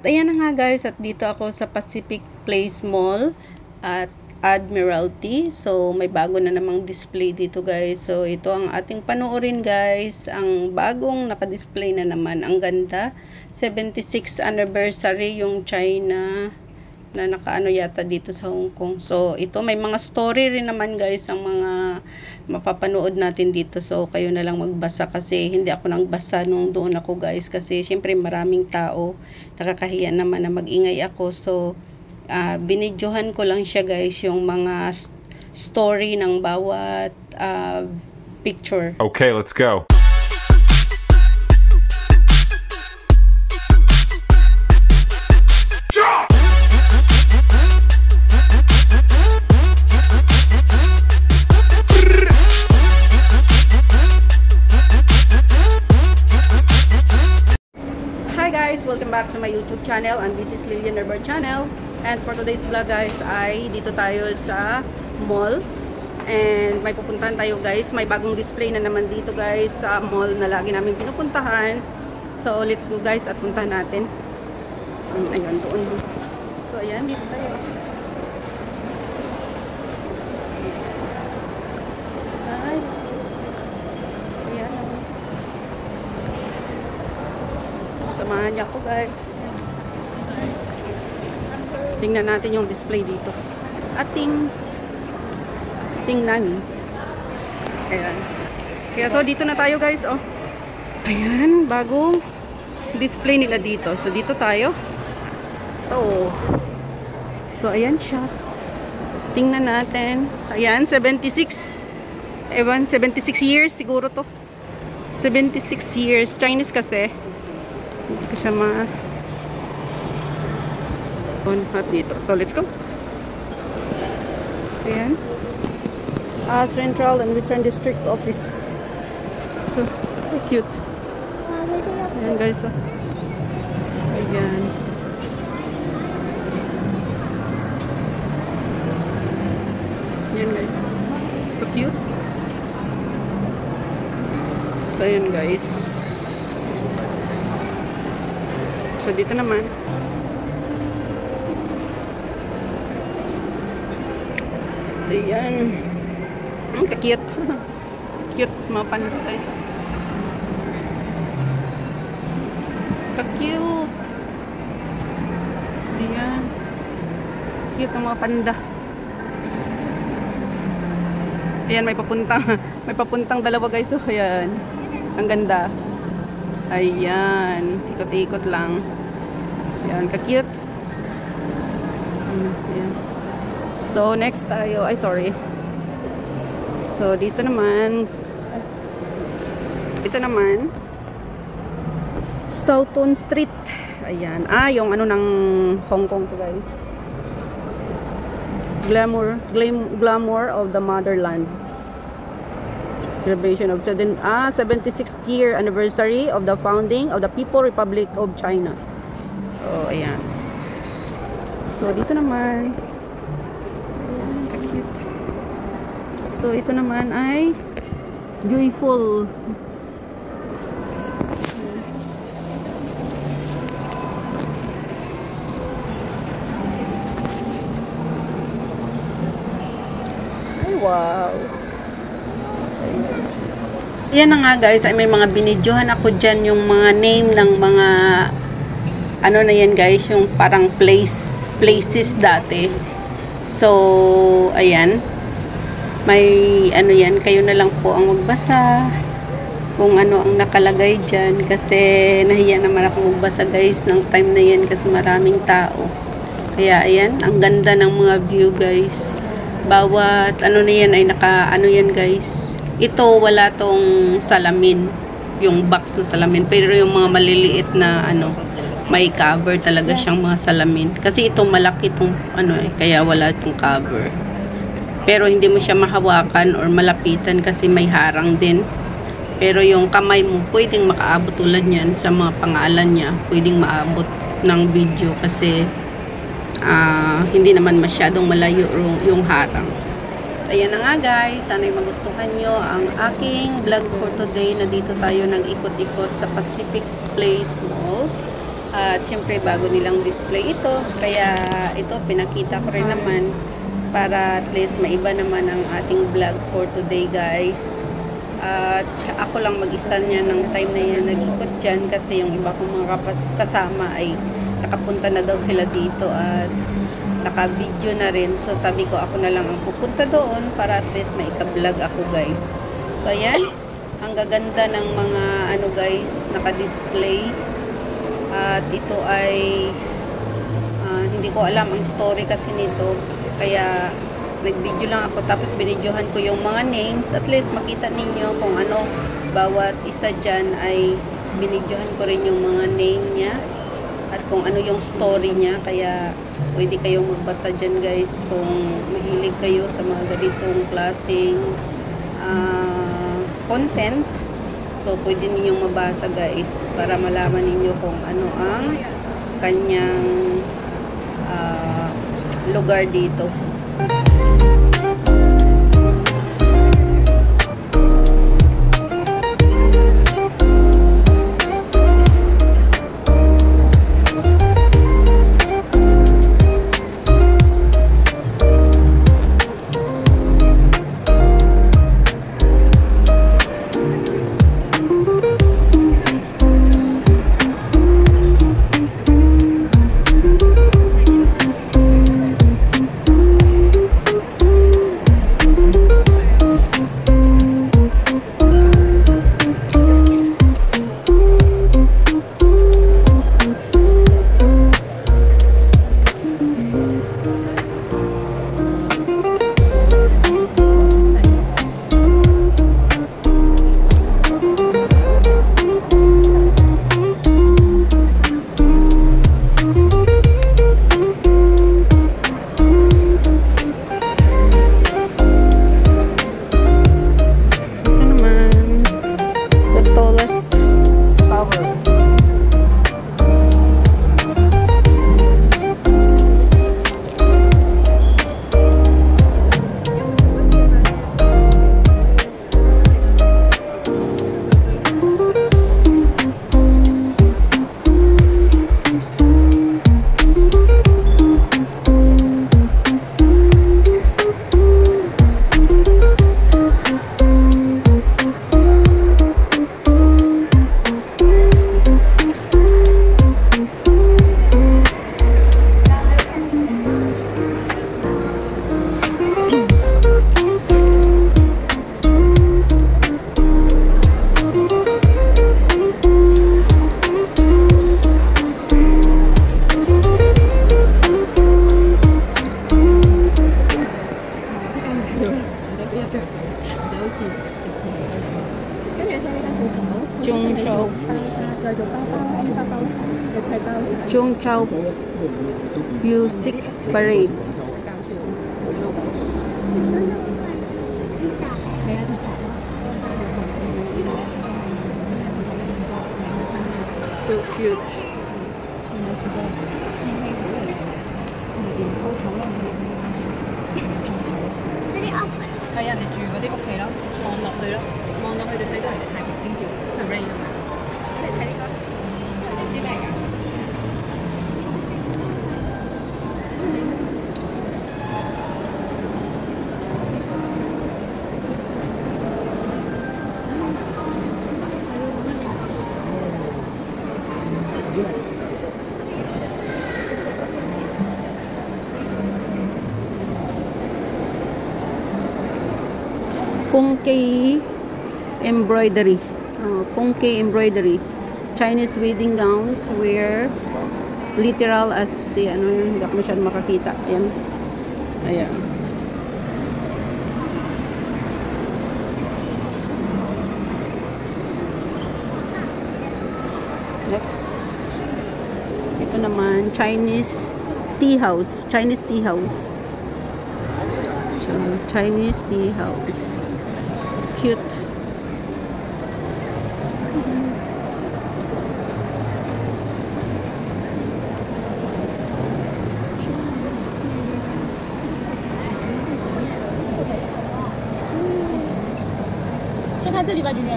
ayan na nga guys, at dito ako sa Pacific Place Mall at Admiralty. So may bago na namang display dito guys. So ito ang ating panoorin guys. Ang bagong naka-display na naman. Ang ganda. 76th anniversary yung China na nakaano yata dito sa Hong Kong. So ito may mga story rin naman guys ang mga mapapanood natin dito. So kayo na lang magbasa kasi hindi ako nang basa nung doon ako guys kasi syempre maraming tao. Nakakahiya naman na mag-ingay ako. So binidyohan ko lang siya guys yung mga story ng bawat picture. Okay, let's go. Hi guys, welcome back to my YouTube channel and this is Lilian Herbert channel. And for today's vlog guys ay dito tayo sa mall. And may pupuntahan tayo guys. May bagong display na naman dito guys sa mall na lagi namin pinupuntahan. So let's go guys at puntahan natin. Ayun doon. So ayan, dito tayo. Ay. Ayan. Samahan niya ako guys. Tingnan natin yung display dito. Ating tingnan. Ayan. Kaya so dito na tayo guys. Oh. Ayan, bagong display nila dito. So dito tayo. Oh. So ayan siya. Tingnan natin. Ayan, 76. Ewan, 76 years siguro to. 76 years. Chinese kasi. Hindi ko siya at dito. So, let's go. Ayan. Central and Western District Office. So, cute. Ayan guys. Oh. Ayan. Ayan guys. So, cute. So, ayan guys. So, dito naman. Ayan. Ang cute. Cute. Mga panda guys. Cute. Ayan. Cute ang mga panda. Ayan, may papuntang dalawa guys. So, ayan. Ang ganda. Ayan. Ikot-ikot lang. Ayan, ka-cute. Ayan. So, next tayo. Ay, sorry. So, dito naman. Stoughton Street. Ayan. Yung ano ng Hong Kong to guys. Glamour of the motherland. Celebration of 76th year anniversary of the founding of the People's Republic of China. Oh, ayan. So, dito naman. So, ito naman ay joyful. Ay, wow. Ayan na nga guys, ay may mga binidyohan ako dyan yung mga name ng mga ano na yan guys, yung parang places dati. So, ayan. May ano yan, kayo na lang po ang magbasa kung ano ang nakalagay dyan kasi nahiya naman ako magbasa guys ng time na yan kasi maraming tao. Kaya ayan, ang ganda ng mga view guys. Bawat ano na yan ay naka ano yan guys. Ito wala tong salamin, yung box na salamin, pero yung mga maliliit na ano may cover talaga siyang mga salamin. Kasi ito malaki tong ano kaya wala itong cover. Pero hindi mo siya mahawakan or malapitan kasi may harang din. Pero yung kamay mo, pwedeng makaabot tulad yan sa mga pangalan niya. Pwedeng maabot ng video kasi hindi naman masyadong malayo yung harang. Ayan na nga guys, sana'y magustuhan nyo ang aking vlog for today na dito tayo nang ikot-ikot sa Pacific Place Mall. At syempre bago nilang display ito, kaya ito pinakita ko rin naman para at least maiba naman ang ating vlog for today guys. At ako lang mag-isa niya ng time na yan nag-ikot dyan kasi yung iba kong mga kasama ay nakapunta na daw sila dito at naka-video na rin. So sabi ko ako na lang ang pupunta doon para at least maika-vlog ako guys. So ayan, ang gaganda ng mga ano guys, naka-display. At ito ay hindi ko alam ang story kasi nito. Kaya nag-video lang ako tapos binidyohan ko yung mga names. At least makita ninyo kung ano bawat isa dyan ay binidyohan ko rin yung mga name niya. At kung ano yung story niya. Kaya pwede kayong magbasa dyan guys kung mahilig kayo sa mga ganitong klaseng content. So, pwede ninyong mabasa guys para malaman ninyo kung ano ang kanyang lugar dito. Zhongzhou Music Parade. So cute.係人哋住嗰啲屋企咯，望落去咯，望落去就睇到人哋太平清醮係 rain 啊嘛。你睇呢個，你知唔知咩㗎？Pongkei embroidery. Pongkei embroidery. Chinese wedding gowns where literal as the ano yun, hindi ako masyadong makakita. Ayan. Ayan. Next. Ito naman Chinese tea house. Chinese tea house. Chinese tea house. Cute.先看这里吧，君君。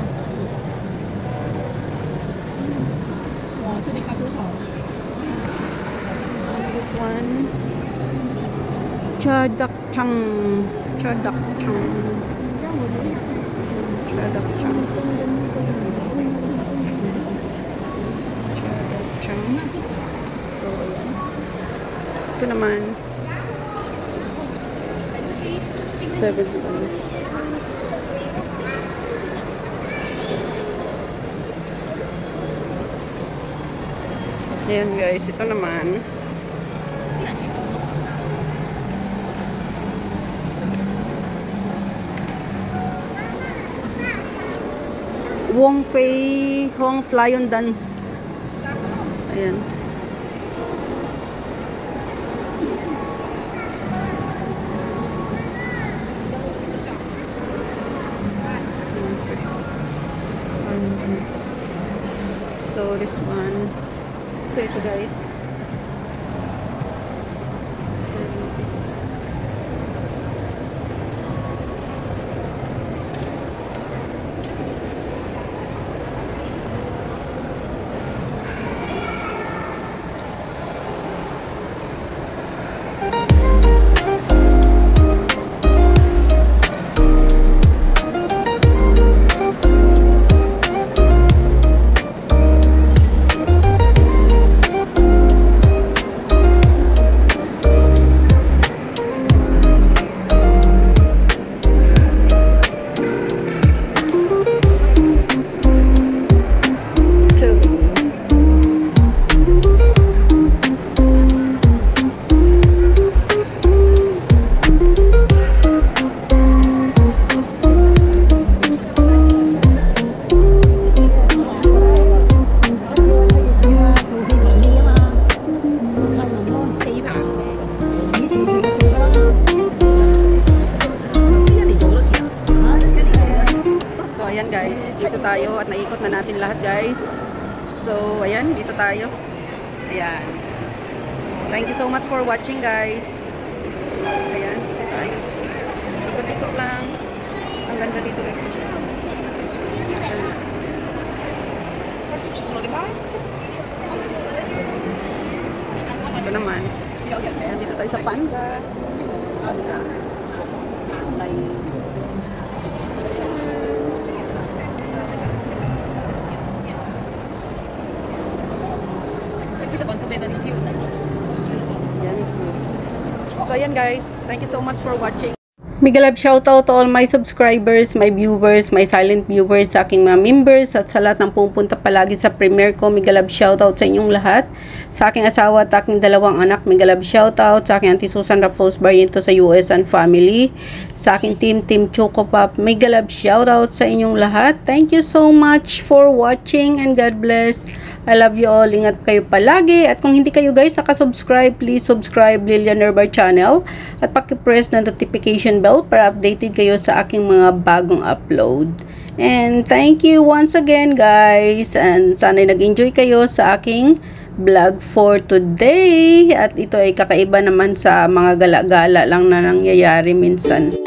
哇，这里看多少？ one. Chadakchang. Chadakchang. Chadakchang. Chadakchang. So, ayan. Ito naman. 7 pounds. Ayan guys, ito naman. Wong Fei Hong's Lion Dance. Ayan. So this one. So ito guys. So this. Ayan guys, dito tayo at naikot na natin lahat guys. So, ayan, dito tayo. Ayan. Thank you so much for watching guys. Ayan, dito tayo. Ikot-ikot lang. Ang ganda dito guys. Ito naman. Ayan, dito tayo sa Panda. Panda. Like, so ayan guys, thank you so much for watching. Mega love shoutout to all my subscribers, my viewers, my silent viewers, sa aking mga members at sa lahat ng pupunta palagi sa premiere ko. Mega love shoutout sa inyong lahat. Sa aking asawa at aking dalawang anak, mega love shoutout. Sa aking Auntie Susan Raffles Barriento sa US and family. Sa aking team Choco Pop, mega love shoutout sa inyong lahat. Thank you so much for watching and God bless. I love you all. Ingat kayo palagi. At kung hindi kayo guys nakasubscribe, please subscribe Lilian Nerbar channel. At paki-press na notification bell para updated kayo sa aking mga bagong upload. And thank you once again guys. And sana'y nag-enjoy kayo sa aking vlog for today. At ito ay kakaiba naman sa mga gala-gala lang na nangyayari minsan.